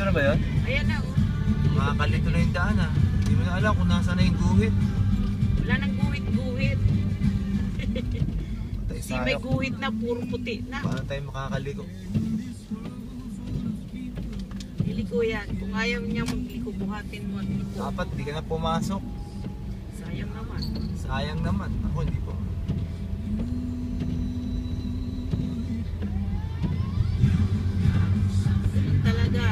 na ba yun? Ayan na, oh. Makakalito na yung daan ah. Hindi mo na alam kung nasa na yung guhit. Wala nang guhit-guhit. Patay May sayok. guhit na, puro puti na. Paano tayo makakaliko? Iliko yan. Kung ayaw niya magliko, buhatin mo at liko. Dapat di ka na pumasok. Sayang naman. Sayang naman. Ako hindi po. Ganun talaga.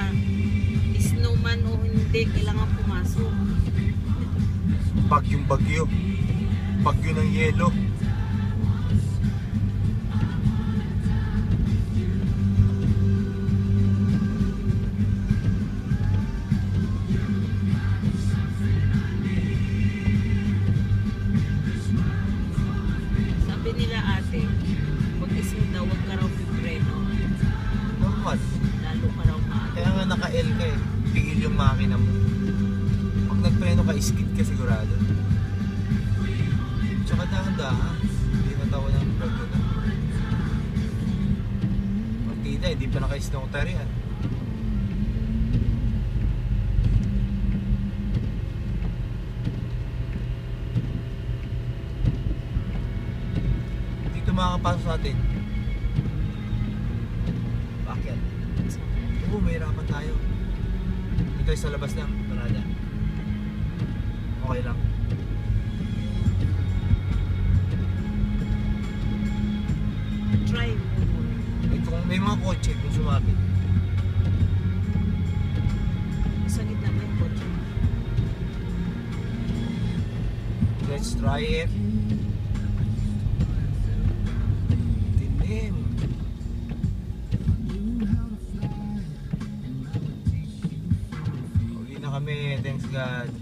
Snowman o hindi, kailangan pumasok. Bagyong bagyo. Bagyo ng yelo. Sabi nila ate, pag ismo daw, huwag ka raw pipreno. Normal. Lalo ka raw maaga. Kaya nga naka-L ka eh. Pigil yung makina mo. Pag nagpreno ka, skid ka sigurado. Tsaka dahan-dahan. Hindi matawa ng bagyo na. Partida, hindi pa naka-snowter yan. Dito makakapasok sa atin. Bakit? Oo, may hirapan tayo. Dito tayo sa labas lang, parada. Okay lang. Try mo. Kung may mga kotse, kung sumabit. Sa gitna ba yung kotse? Let's try it. Dilim. Uli na kami, thanks God.